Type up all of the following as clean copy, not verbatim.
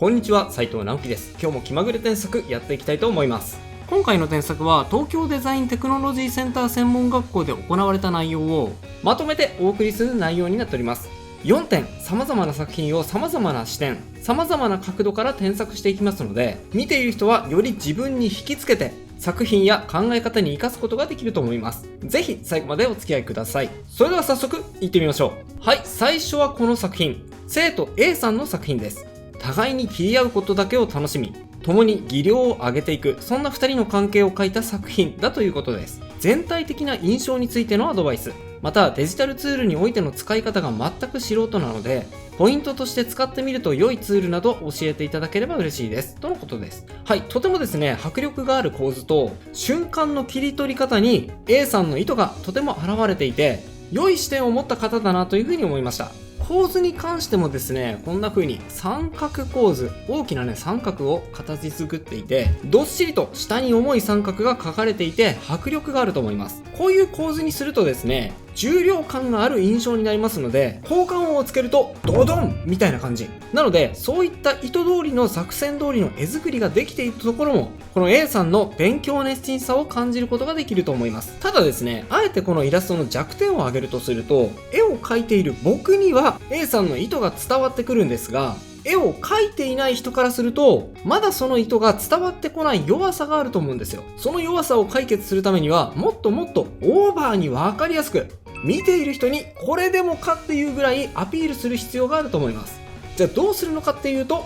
こんにちは、斉藤直樹です。今日も気まぐれ添削やっていきたいと思います。今回の添削は東京デザインテクノロジーセンター専門学校で行われた内容をまとめてお送りする内容になっております。4点、様々な作品を様々な視点、様々な角度から添削していきますので、見ている人はより自分に引きつけて作品や考え方に生かすことができると思います。ぜひ最後までお付き合いください。それでは早速行ってみましょう。はい、最初はこの作品、生徒 A さんの作品です。互いに切り合うことだけを楽しみ、共に技量を上げていく、そんな2人の関係を描いた作品だということです。全体的な印象についてのアドバイス、またデジタルツールにおいての使い方が全く素人なので、ポイントとして使ってみると良いツールなど教えていただければ嬉しいですとのことです。はい、とてもですね、迫力がある構図と瞬間の切り取り方に A さんの意図がとても現れていて、良い視点を持った方だなというふうに思いました。構図に関してもですね、こんな風に三角構図、大きなね三角を形作っていて、どっしりと下に重い三角が描かれていて迫力があると思います。こういう構図にするとですね、重量感がある印象になりますので、効果音をつけるとドドンみたいな感じなので、そういった意図通りの作戦通りの絵作りができているところも、この A さんの勉強熱心さを感じることができると思います。ただですね、あえてこのイラストの弱点を挙げるとすると、絵を描いている僕には A さんの意図が伝わってくるんですが、絵を描いていない人からすると、まだその意図が伝わってこない弱さがあると思うんですよ。その弱さを解決するためには、もっともっとオーバーに分かりやすく、見ている人にこれでもかっていうぐらいアピールする必要があると思います。じゃあどうするのかっていうと、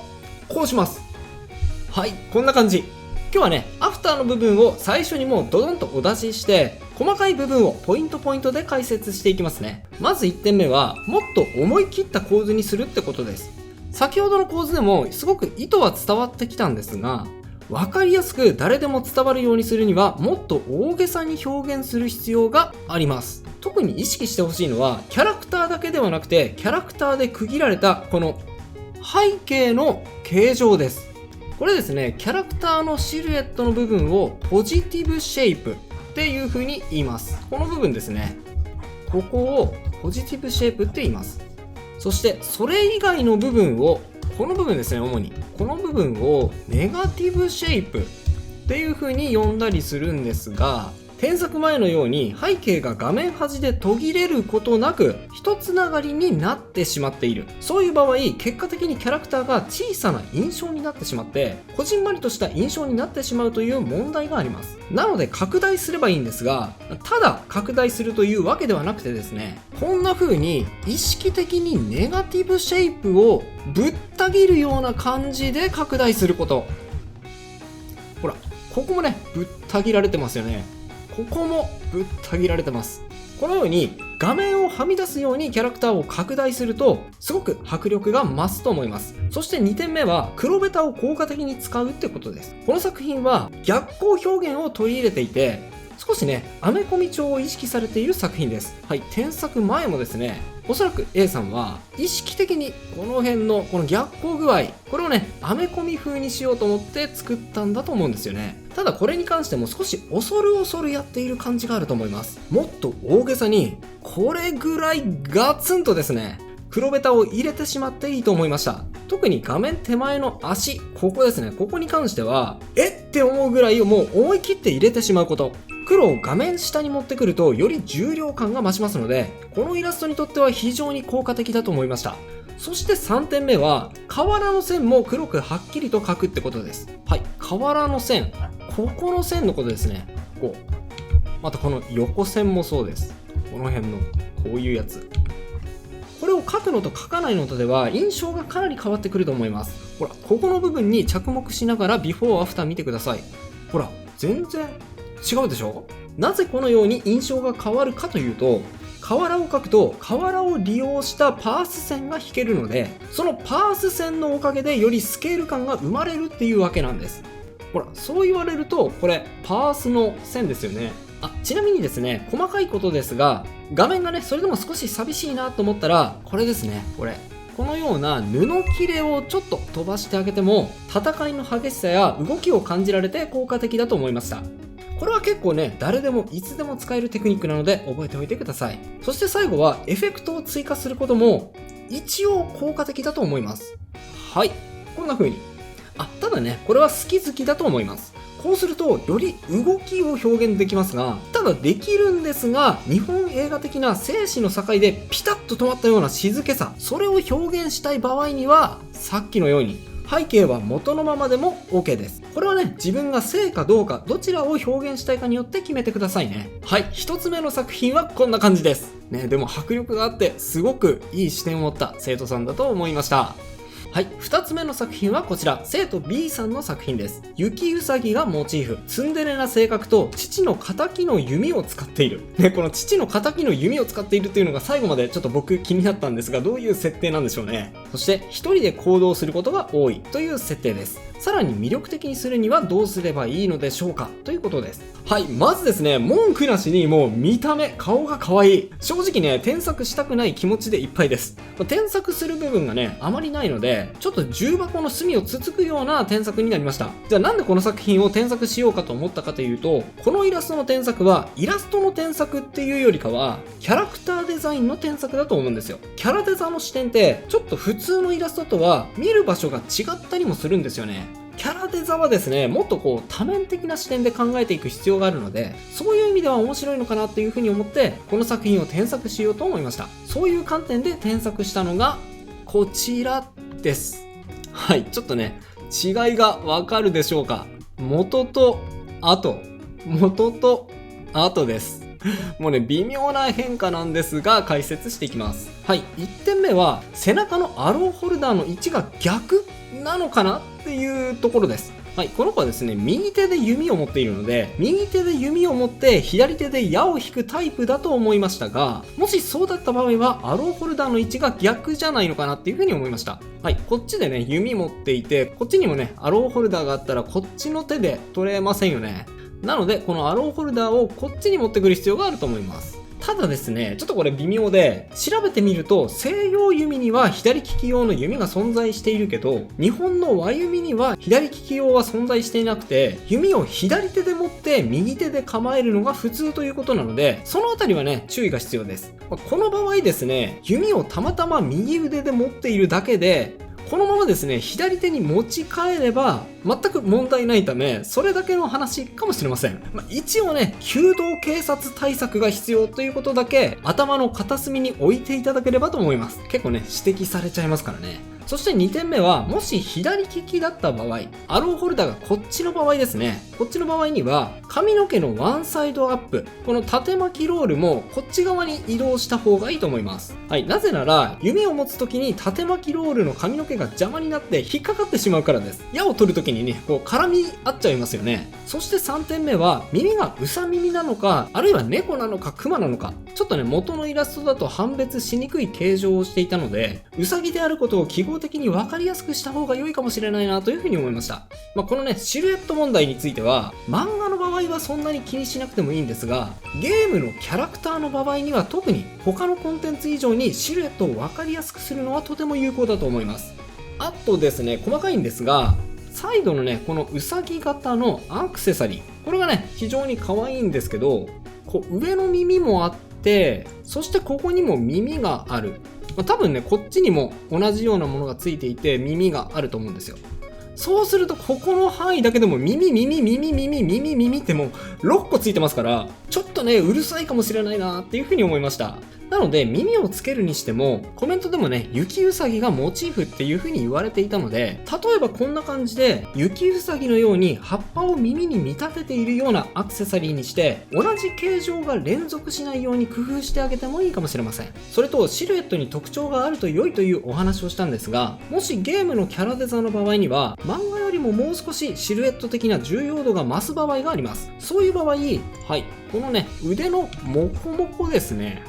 こうします。はい、こんな感じ。今日はね、アフターの部分を最初にもうドドンとお出しして、細かい部分をポイントポイントで解説していきますね。まず1点目は、もっと思い切った構図にするってことです。先ほどの構図でもすごく意図は伝わってきたんですが、分かりやすく誰でも伝わるようにするには、もっと大げさに表現する必要があります。特に意識してほしいのは、キャラクターだけではなくて、キャラクターで区切られたこの背景の形状です。これですね、キャラクターのシルエットの部分をポジティブシェイプっていう風に言います。この部分ですね、ここをポジティブシェイプって言います。そしてそれ以外の部分を、この部分ですね、主にこの部分をネガティブシェイプっていう風に呼んだりするんですが、添削前のように背景が画面端で途切れることなく一つながりになってしまっている。そういう場合、結果的にキャラクターが小さな印象になってしまって、こじんまりとした印象になってしまうという問題があります。なので拡大すればいいんですが、ただ拡大するというわけではなくてですね、こんな風に意識的にネガティブシェイプをぶった切るような感じで拡大すること。ほら、ここもね、ぶった切られてますよね。ここもぶった切られてます。このように画面をはみ出すようにキャラクターを拡大すると、すごく迫力が増すと思います。そして2点目は、黒ベタを効果的に使うってことです。この作品は逆光表現を取り入れていて、少しね、アメコミ調を意識されている作品です。はい、添削前もですね、おそらく A さんは意識的にこの辺のこの逆光具合、これをね、アメコミ風にしようと思って作ったんだと思うんですよね。ただこれに関しても少し恐る恐るやっている感じがあると思います。もっと大げさに、これぐらいガツンとですね、黒ベタを入れてしまっていいと思いました。特に画面手前の足、ここですね、ここに関しては、って思うぐらいをもう思い切って入れてしまうこと。黒を画面下に持ってくるとより重量感が増しますので、このイラストにとっては非常に効果的だと思いました。そして3点目は、河原の線も黒くはっきりと描くってことです。はい、河原の線、ここの線のことですね。こう、またこの横線もそうです。この辺のこういうやつ、これを描くのと描かないのとでは印象がかなり変わってくると思います。ほら、ここの部分に着目しながらビフォーアフター見てください。ほら、全然違うでしょ。なぜこのように印象が変わるかというと、河原を描くと河原を利用したパース線が引けるので、そのパース線のおかげでよりスケール感が生まれるっていうわけなんです。ほら、そう言われるとこれパースの線ですよね。ちなみにですね、細かいことですが、画面がね、それでも少し寂しいなと思ったら、これですね、このような布切れをちょっと飛ばしてあげても、戦いの激しさや動きを感じられて効果的だと思いました。これは結構ね、誰でもいつでも使えるテクニックなので覚えておいてください。そして最後はエフェクトを追加することも一応効果的だと思います。はい。こんな風に。ただね、これは好き好きだと思います。こうするとより動きを表現できますが、ただできるんですが、日本映画的な生死の境でピタッと止まったような静けさ、それを表現したい場合には、さっきのように背景は元のままでも OK です。これはね、自分が生かどうか、どちらを表現したいかによって決めてくださいね。はい、一つ目の作品はこんな感じです。ね、でも迫力があって、すごくいい視点を持った生徒さんだと思いました。はい、2つ目の作品はこちら、生徒 B さんの作品です。雪うさぎがモチーフ、ツンデレな性格と父の仇の弓を使っている。ね、この父の仇の弓を使っているっていうのが最後までちょっと僕気になったんですが、どういう設定なんでしょうね。そして一人で行動することが多いという設定です。さらに魅力的にするにはどうすればいいのでしょうかということです。はい、まずですね、文句なしにもう見た目、顔が可愛い。正直ね、添削したくない気持ちでいっぱいです。添削する部分がね、あまりないので、ちょっと重箱の隅をつつくような添削になりました。じゃあなんでこの作品を添削しようかと思ったかというと、このイラストの添削はイラストの添削っていうよりかは、キャラクターデザインの添削だと思うんですよ。キャラデザの視点ってちょっと普通のイラストとは見る場所が違ったりもするんですよね。キャラデザはですね、もっとこう多面的な視点で考えていく必要があるので、そういう意味では面白いのかなっていうふうに思って、この作品を添削しようと思いました。そういう観点で添削したのがこちらです。はい、ちょっとね、違いがわかるでしょうか。元と後です。もうね、微妙な変化なんですが、解説していきます。はい、1点目は背中のアローホルダーの位置が逆なのかなっていうところです。はい、この子はですね、右手で弓を持っているので、右手で弓を持って左手で矢を引くタイプだと思いましたが、もしそうだった場合はアローホルダーの位置が逆じゃないのかなっていうふうに思いました。はい、こっちでね、弓持っていて、こっちにもね、アローホルダーがあったらこっちの手で取れませんよね。なので、このアローホルダーをこっちに持ってくる必要があると思います。ただですね、ちょっとこれ微妙で、調べてみると西洋弓には左利き用の弓が存在しているけど、日本の和弓には左利き用は存在していなくて、弓を左手で持って右手で構えるのが普通ということなので、そのあたりはね、注意が必要です。この場合ですね、弓をたまたま右腕で持っているだけで、このままですね、左手に持ち替えれば全く問題ないため、それだけの話かもしれません。一応ね、弓道警察対策が必要ということだけ頭の片隅に置いていただければと思います。結構ね、指摘されちゃいますからね。そして2点目は、もし左利きだった場合、アローホルダーがこっちの場合ですね。こっちの場合には、髪の毛のワンサイドアップ、この縦巻きロールもこっち側に移動した方がいいと思います。はい、なぜなら、弓を持つ時に縦巻きロールの髪の毛が邪魔になって引っかかってしまうからです。矢を取る時にね、こう絡み合っちゃいますよね。そして3点目は、耳がウサ耳なのか、あるいは猫なのかクマなのか、ちょっとね、元のイラストだと判別しにくい形状をしていたので、ウサギであることを記号的に分かりやすくした方が良いかもしれないなというふうに思いました。このね、シルエット問題については、漫画の場合はそんなに気にしなくてもいいんですが、ゲームのキャラクターの場合には特に他のコンテンツ以上にシルエットを分かりやすくするのはとても有効だと思います。あとですね、細かいんですが、サイドのね、このウサギ型のアクセサリー、これがね、非常に可愛いんですけど、こう上の耳もあって、そしてここにも耳がある。多分ね、こっちにも同じようなものがついていて耳があると思うんですよ。そうするとここの範囲だけでも耳ってもう6個ついてますから、ちょっとね、うるさいかもしれないなっていうふうに思いました。なので耳をつけるにしても、コメントでもね、雪うさぎがモチーフっていう風に言われていたので、例えばこんな感じで雪うさぎのように葉っぱを耳に見立てているようなアクセサリーにして、同じ形状が連続しないように工夫してあげてもいいかもしれません。それとシルエットに特徴があると良いというお話をしたんですが、もしゲームのキャラデザの場合には、漫画よりももう少しシルエット的な重要度が増す場合があります。そういう場合、はい、このね、腕のモコモコですね。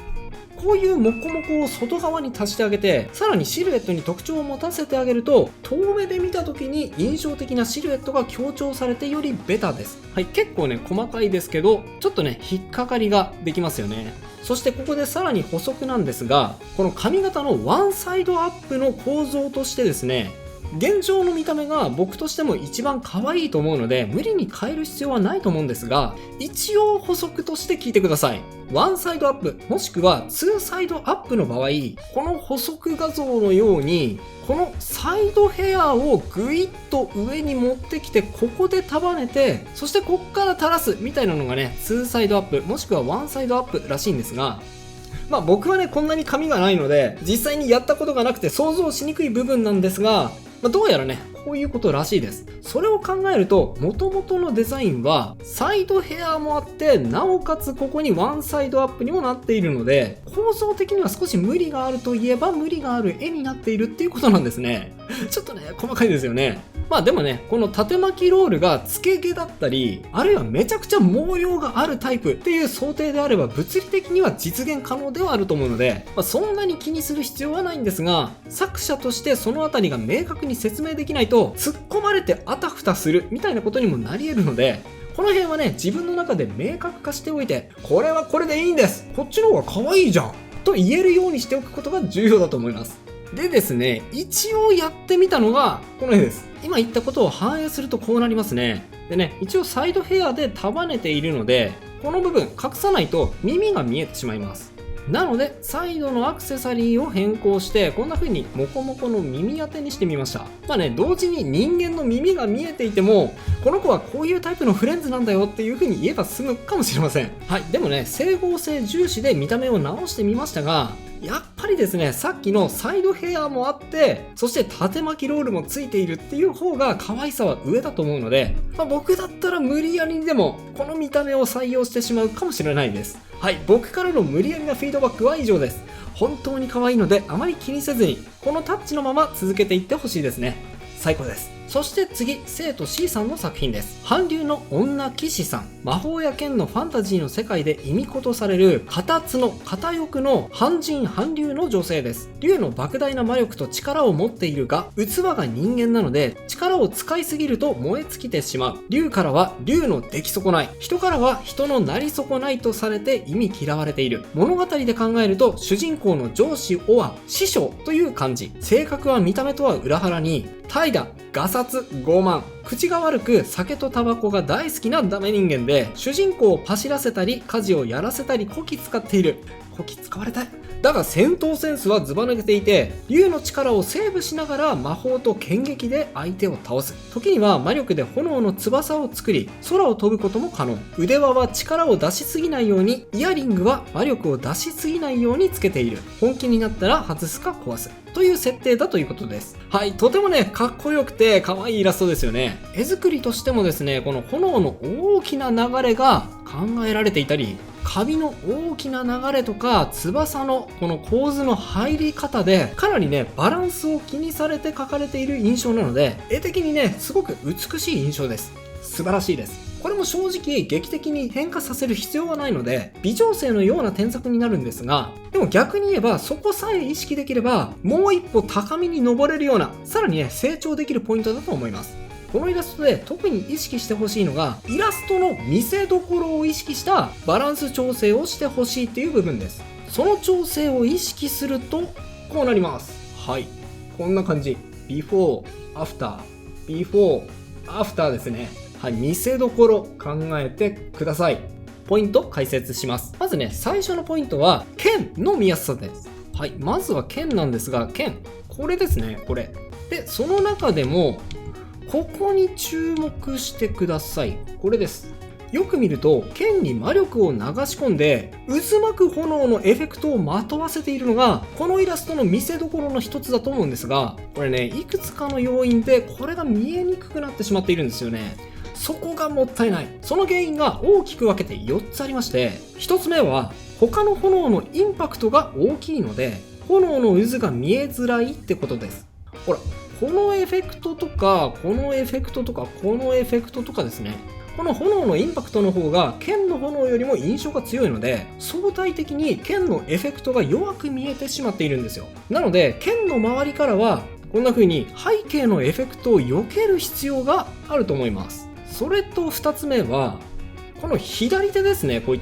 こういうモコモコを外側に足してあげて、さらにシルエットに特徴を持たせてあげると、遠目で見た時に印象的なシルエットが強調されてよりベタです。はい、結構ね、細かいですけど、ちょっとね、引っかかりができますよね。そしてここでさらに補足なんですが、この髪型のワンサイドアップの構造としてですね、現状の見た目が僕としても一番可愛いと思うので無理に変える必要はないと思うんですが、一応補足として聞いてください。ワンサイドアップもしくはツーサイドアップの場合、この補足画像のようにこのサイドヘアをぐいっと上に持ってきてここで束ねて、そしてこっから垂らすみたいなのがね、ツーサイドアップもしくはワンサイドアップらしいんですが、僕はねこんなに髪がないので実際にやったことがなくて想像しにくい部分なんですが、どうやらねこういうことらしいです。それを考えると元々のデザインはサイドヘアもあって、なおかつここにワンサイドアップにもなっているので、構造的には少し無理があるといえば無理がある絵になっているっていうことなんですね。ちょっとね細かいですよね。でもね、この縦巻きロールが付け毛だったり、あるいはめちゃくちゃ毛量があるタイプっていう想定であれば物理的には実現可能ではあると思うので、そんなに気にする必要はないんですが、作者としてそのあたりが明確に説明できないと突っ込まれてあたふたするみたいなことにもなり得るので、この辺はね自分の中で明確化しておいて、これはこれでいいんです、こっちの方が可愛いじゃんと言えるようにしておくことが重要だと思います。でですね、一応やってみたのがこの絵です。今言ったことを反映するとこうなりますね。でね、一応サイドヘアで束ねているので、この部分隠さないと耳が見えてしまいます。なのでサイドのアクセサリーを変更してこんな風にモコモコの耳当てにしてみました。同時に人間の耳が見えていても、この子はこういうタイプのフレンズなんだよっていう風に言えば済むかもしれません。でもね、整合性重視で見た目を直してみましたが、やっぱりですね、さっきのサイドヘアもあって、そして縦巻きロールもついているっていう方が可愛さは上だと思うので、僕だったら無理やりにでもこの見た目を採用してしまうかもしれないです。僕からの無理やりなフィードバックは以上です。本当に可愛いのであまり気にせずにこのタッチのまま続けていってほしいですね。最高です。そして次、生徒 C さんの作品です。韓流の女騎士さん。魔法や剣のファンタジーの世界で意味ことされる片角、片翼の半人半竜の女性です。竜の莫大な魔力と力を持っているが、器が人間なので力を使いすぎると燃え尽きてしまう。竜からは竜の出来損ない、人からは人のなり損ないとされて意味嫌われている。物語で考えると主人公の上司オア、師匠という感じ。性格は見た目とは裏腹に怠惰、ガサツ、傲慢、口が悪く酒とタバコが大好きなダメ人間で、主人公を走らせたり家事をやらせたりこき使っている。こき使われたい。だが戦闘センスはずば抜けていて、竜の力をセーブしながら魔法と剣撃で相手を倒す。時には魔力で炎の翼を作り空を飛ぶことも可能。腕輪は力を出しすぎないように、イヤリングは魔力を出しすぎないようにつけている。本気になったら外すか壊すという設定だということです。とてもねかっこよくて可愛いイラストですよね。絵作りとしてもですね、この炎の大きな流れが考えられていたり、カビの大きな流れとか翼のこの構図の入り方でかなりねバランスを気にされて描かれている印象なので、絵的にねすごく美しい印象です。素晴らしいです。これも正直劇的に変化させる必要はないので微調整のような添削になるんですが、でも逆に言えばそこさえ意識できればもう一歩高みに登れるような、さらにね成長できるポイントだと思います。このイラストで特に意識してほしいのが、イラストの見せどころを意識したバランス調整をしてほしいっていう部分です。その調整を意識するとこうなります。こんな感じ。ビフォーアフター、ビフォーアフターですね。見せどころ考えてください。ポイント解説します。まずね、最初のポイントは剣の見やすさです。まずは剣なんですが、剣これですね。これで、その中でもここに注目してください。これです。よく見ると剣に魔力を流し込んで渦巻く炎のエフェクトをまとわせているのがこのイラストの見せどころの一つだと思うんですが、これねいくつかの要因でこれが見えにくくなってしまっているんですよね。そこがもったいない。その原因が大きく分けて4つありまして、1つ目は他の炎のインパクトが大きいので炎の渦が見えづらいってことです。ほら、このエフェクトとかこのエフェクトとかこのエフェクトとかですね、この炎のインパクトの方が剣の炎よりも印象が強いので、相対的に剣のエフェクトが弱く見えてしまっているんですよ。なので剣の周りからはこんな風に背景のエフェクトを避ける必要があると思います。それと2つ目はこの左手ですね。こ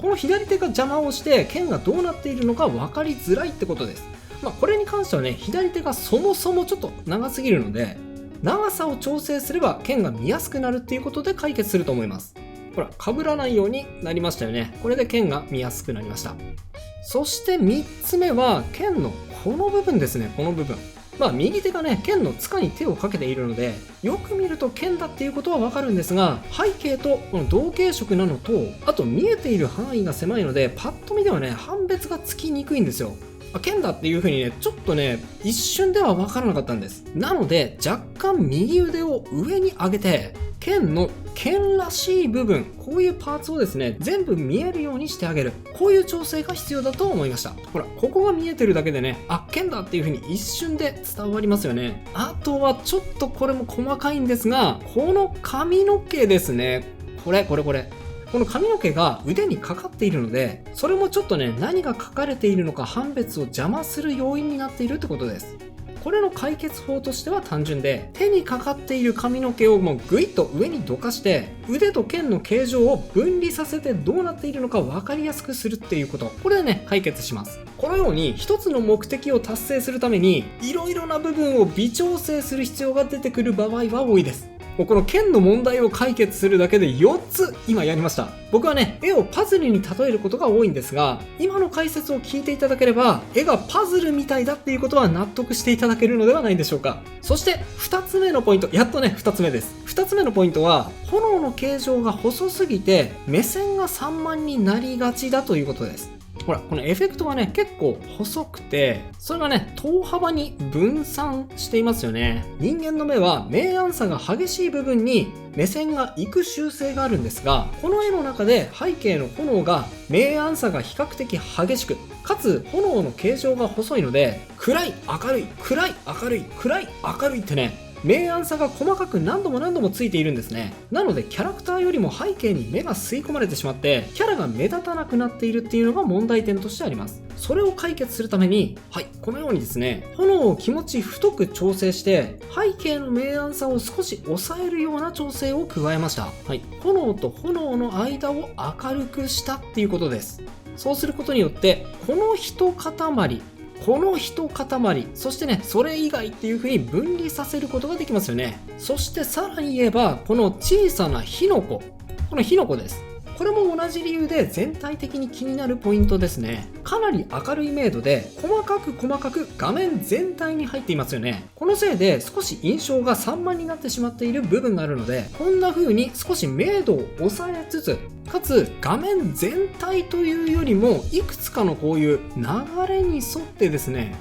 の左手が邪魔をして剣がどうなっているのか分かりづらいってことです。これに関してはね、左手がそもそもちょっと長すぎるので、長さを調整すれば剣が見やすくなるっていうことで解決すると思います。ほら、被らないようになりましたよね。これで剣が見やすくなりました。そして3つ目は剣のこの部分ですね。この部分。右手がね、剣の塚に手をかけているので、よく見ると剣だっていうことはわかるんですが、背景とこの同系色なのと、あと見えている範囲が狭いので、パッと見ではね、判別がつきにくいんですよ。剣だっていう風にね、ちょっとね、一瞬ではわからなかったんです。なので、若干右腕を上に上げて、剣の剣らしい部分、こういうパーツをですね、全部見えるようにしてあげる。こういう調整が必要だと思いました。ほら、ここが見えてるだけでね、剣だっていう風に一瞬で伝わりますよね。あとはちょっとこれも細かいんですが、この髪の毛ですね。この髪の毛が腕にかかっているので、それもちょっとね、何が書かれているのか判別を邪魔する要因になっているってことです。これの解決法としては単純で、手にかかっている髪の毛をもうグイッと上にどかして、腕と剣の形状を分離させてどうなっているのか分かりやすくするっていうこと。これでね、解決します。このように一つの目的を達成するために、いろいろな部分を微調整する必要が出てくる場合は多いです。この剣の問題を解決するだけで4つ今やりました。僕はね、絵をパズルに例えることが多いんですが、今の解説を聞いていただければ、絵がパズルみたいだっていうことは納得していただけるのではないでしょうか。そして2つ目のポイント、やっとね、2つ目です。2つ目のポイントは、炎の形状が細すぎて目線が散漫になりがちだということです。ほら、このエフェクトがね、結構細くて、それがね、等幅に分散していますよね。人間の目は明暗差が激しい部分に目線が行く習性があるんですが、この絵の中で背景の炎が明暗差が比較的激しく、かつ炎の形状が細いので、暗い、明るい、暗い、明るい、暗い、明るいってね、明暗差が細かく何度もついているんですね。なのでキャラクターよりも背景に目が吸い込まれてしまって、キャラが目立たなくなっているっていうのが問題点としてあります。それを解決するために、このようにですね、炎を気持ち太く調整して、背景の明暗差を少し抑えるような調整を加えました。炎と炎の間を明るくしたっていうことです。そうすることによって、この一塊、そしてね、それ以外っていう風に分離させることができますよね。そしてさらに言えば、この小さな火の粉、この火の粉です。これも同じ理由で全体的に気になるポイントですね。かなり明るい明度で細かく画面全体に入っていますよね。このせいで少し印象が散漫になってしまっている部分があるので、こんな風に少し明度を抑えつつ、かつ画面全体というよりもいくつかのこういう流れに沿ってですね、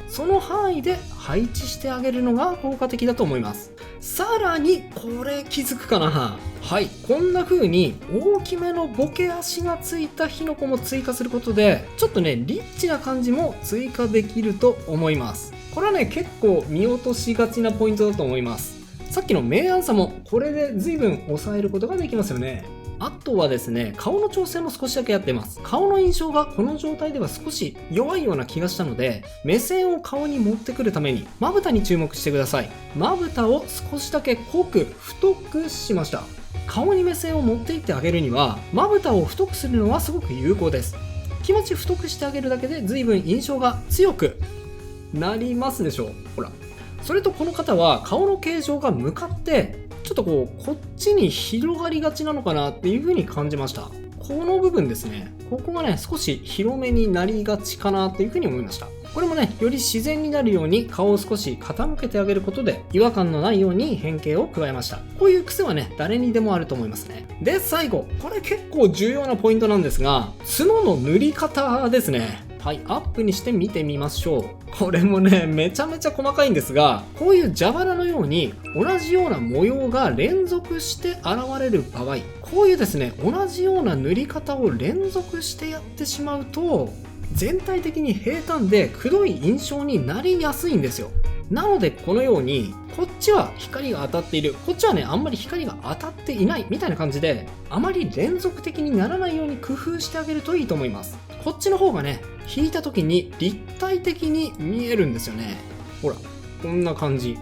その範囲で配置してあげるのが効果的だと思います。さらにこれ気づくかな。こんな風に大きめのボケ足がついた火の粉も追加することで、ちょっとねリッチな感じも追加できると思います。これはね結構見落としがちなポイントだと思います。さっきの明暗差もこれで随分抑えることができますよね。あとはですね、顔の調整も少しだけやってます。顔の印象がこの状態では少し弱いような気がしたので、目線を顔に持ってくるためにまぶたに注目してください。まぶたを少しだけ濃く太くしました。顔に目線を持っていってあげるには、まぶたを太くするのはすごく有効です。気持ち太くしてあげるだけで随分印象が強くなりますでしょう。ほら。それとこの方は顔の形状が向かってちょっとこっちに広がりがちなのかなっていう風に感じました。この部分ですね、ここがね少し広めになりがちかなっていう風に思いました。これもねより自然になるように顔を少し傾けてあげることで違和感のないように変形を加えました。こういう癖はね誰にでもあると思いますね。で最後、これ結構重要なポイントなんですが、角の塗り方ですね。アップにして見てみましょう。これもねめちゃめちゃ細かいんですが、こういう蛇腹のように同じような模様が連続して現れる場合、こういうですね同じような塗り方を連続してやってしまうと、全体的に平坦でくどい印象になりやすいんですよ。なのでこのようにこっちは光が当たっている、こっちはねあんまり光が当たっていないみたいな感じで、あまり連続的にならないように工夫してあげるといいと思います。こっちの方がね引いた時に立体的に見えるんですよね。ほらこんな感じ。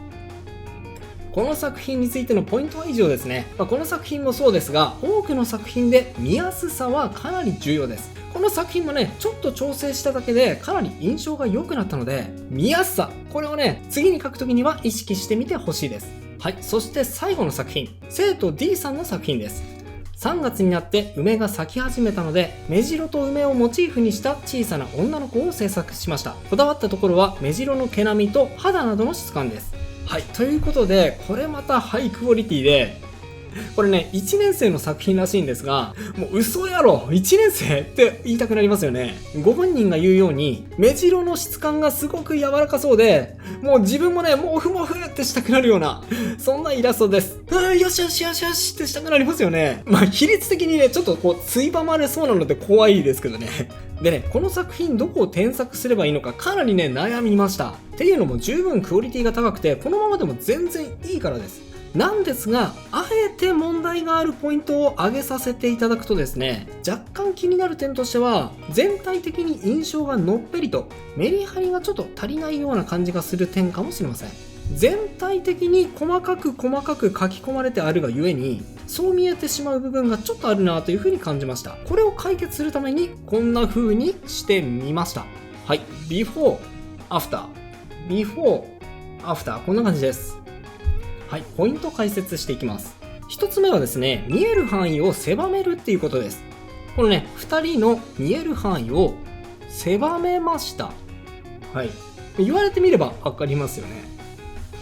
この作品についてのポイントは以上ですね。この作品もそうですが、多くの作品で見やすさはかなり重要です。この作品もね、ちょっと調整しただけでかなり印象が良くなったので、見やすさ、これをね、次に書くときには意識してみてほしいです。はい、そして最後の作品、生徒 D さんの作品です。3月になって梅が咲き始めたので、目白と梅をモチーフにした小さな女の子を制作しました。こだわったところは目白の毛並みと肌などの質感です。はい、ということで、これまたハイクオリティで、これね、1年生の作品らしいんですが、もう嘘やろ !1 年生って言いたくなりますよね。ご本人が言うように、目白の質感がすごく柔らかそうで、もう自分もね、もふもふってしたくなるような、そんなイラストです。よしよしよしよしってしたくなりますよね。まあ、比率的にね、ちょっとこう、ついばまれそうなので怖いですけどね。でね、この作品どこを添削すればいいのかかなりね、悩みました。っていうのも十分クオリティが高くて、このままでも全然いいからです。なんですが、あえて問題があるポイントを挙げさせていただくとですね、若干気になる点としては、全体的に印象がのっぺりと、メリハリがちょっと足りないような感じがする点かもしれません。全体的に細かく書き込まれてあるがゆえに、そう見えてしまう部分がちょっとあるなというふうに感じました。これを解決するために、こんな風にしてみました。はい、ビフォー、アフター、ビフォー、アフター、こんな感じです。はい、ポイント解説していきます。一つ目はですね、見える範囲を狭めるっていうことです。このね、2人の見える範囲を狭めました。はい。言われてみれば分かりますよね。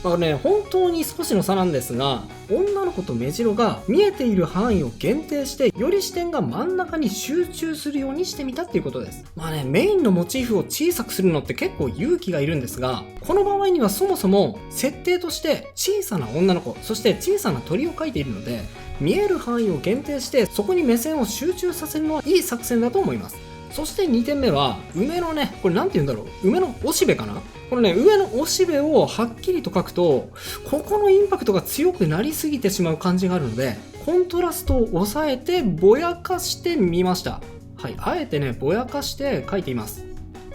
本当に少しの差なんですが、女の子と目白が見えている範囲を限定して、より視点が真ん中に集中するようにしてみたっていうことです。メインのモチーフを小さくするのって結構勇気がいるんですが、この場合にはそもそも設定として小さな女の子、そして小さな鳥を描いているので、見える範囲を限定してそこに目線を集中させるのはいい作戦だと思います。そして2点目は、梅のね、これなんて言うんだろう、梅のおしべかな、これね、上のおしべをはっきりと描くと、ここのインパクトが強くなりすぎてしまう感じがあるので、コントラストを抑えてぼやかしてみました。はい、あえてね、ぼやかして描いています。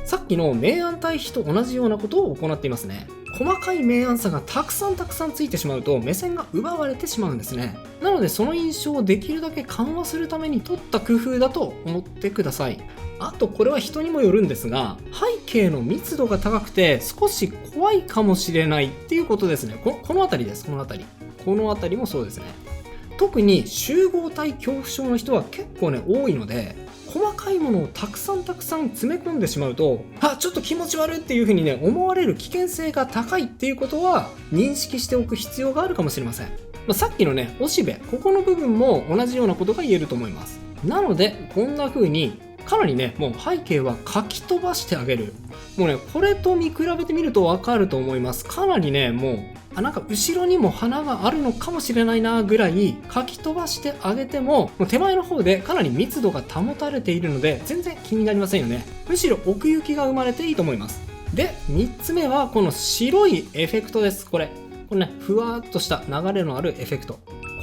さっきの明暗対比と同じようなことを行っていますね。細かい明暗差がたくさんついてしまうと目線が奪われてしまうんですね。なのでその印象をできるだけ緩和するために取った工夫だと思ってください。あとこれは人にもよるんですが、背景の密度が高くて少し怖いかもしれないっていうことですね。この辺りです。この辺りもそうですね。特に集合体恐怖症の人は結構ね多いので、細かいものをたくさん詰め込んでしまうと、ちょっと気持ち悪いっていう風にね思われる危険性が高いっていうことは認識しておく必要があるかもしれません。さっきのねおしべ、ここの部分も同じようなことが言えると思います。なのでこんな風にかなりねもう背景は書き飛ばしてあげる。もうねこれと見比べてみるとわかると思います。かなりねもうなんか後ろにも花があるのかもしれないなぐらい書き飛ばしてあげても、手前の方でかなり密度が保たれているので全然気になりませんよね。むしろ奥行きが生まれていいと思います。で3つ目はこの白いエフェクトです。これねふわーっとした流れのあるエフェクト、こ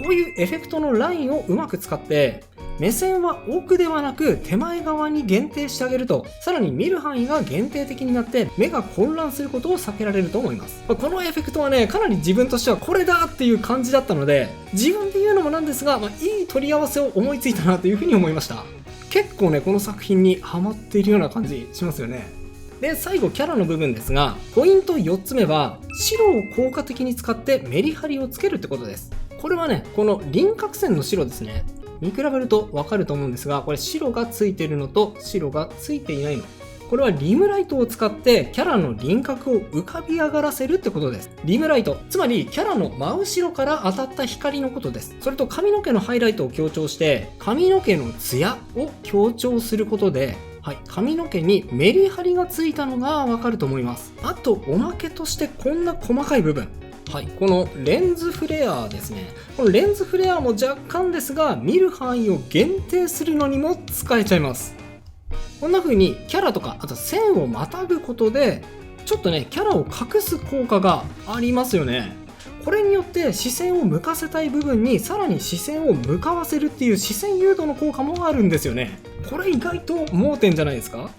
ういうエフェクトのラインをうまく使って目線は奥ではなく手前側に限定してあげると、さらに見る範囲が限定的になって目が混乱することを避けられると思います。このエフェクトはねかなり自分としてはこれだっていう感じだったので、自分で言うのもなんですが、いい取り合わせを思いついたなというふうに思いました。結構ねこの作品にハマっているような感じしますよね。で最後キャラの部分ですが、ポイント4つ目は白を効果的に使ってメリハリをつけるってことです。これはねこの輪郭線の白ですね、見比べると分かると思うんですが、これ白がついているのと白がついていないの、これはリムライトを使ってキャラの輪郭を浮かび上がらせるってことです。リムライト、つまりキャラの真後ろから当たった光のことです。それと髪の毛のハイライトを強調して髪の毛のツヤを強調することで、髪の毛にメリハリがついたのがわかると思います。あとおまけとしてこんな細かい部分、このレンズフレアですね。このレンズフレアも若干ですが見る範囲を限定するのにも使えちゃいます。こんな風にキャラとかあと線をまたぐことでちょっとねキャラを隠す効果がありますよね。これによって視線を向かせたい部分にさらに視線を向かわせるっていう視線誘導の効果もあるんですよね。これ意外と盲点じゃないですか。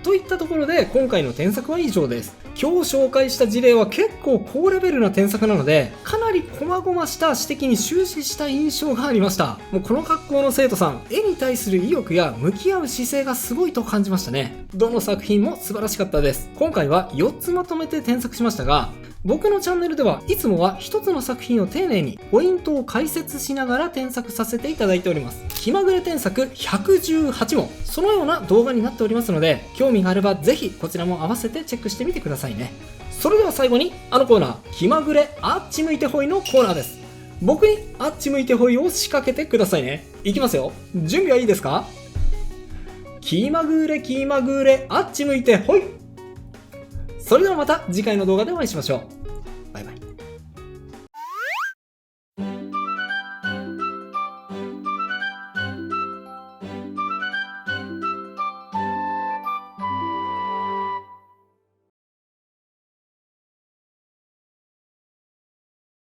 といったところで今回の添削は以上です。今日紹介した事例は結構高レベルな添削なので、かなり細まごました指摘に終始した印象がありました。もうこの格好の生徒さん、絵に対する意欲や向き合う姿勢がすごいと感じましたね。どの作品も素晴らしかったです。今回は4つまとめて添削しましたが、僕のチャンネルではいつもは1つの作品を丁寧にポイントを解説しながら添削させていただいております。気まぐれ添削118問、そのような動画になっておりますので、興味があればぜひこちらも合わせてチェックしてみてくださいね。それでは最後にあのコーナー、気まぐれあっち向いてほいのコーナーです。僕にあっち向いてほいを仕掛けてくださいね。いきますよ。準備はいいですか？気まぐれあっち向いてほい。それではまた次回の動画でお会いしましょう。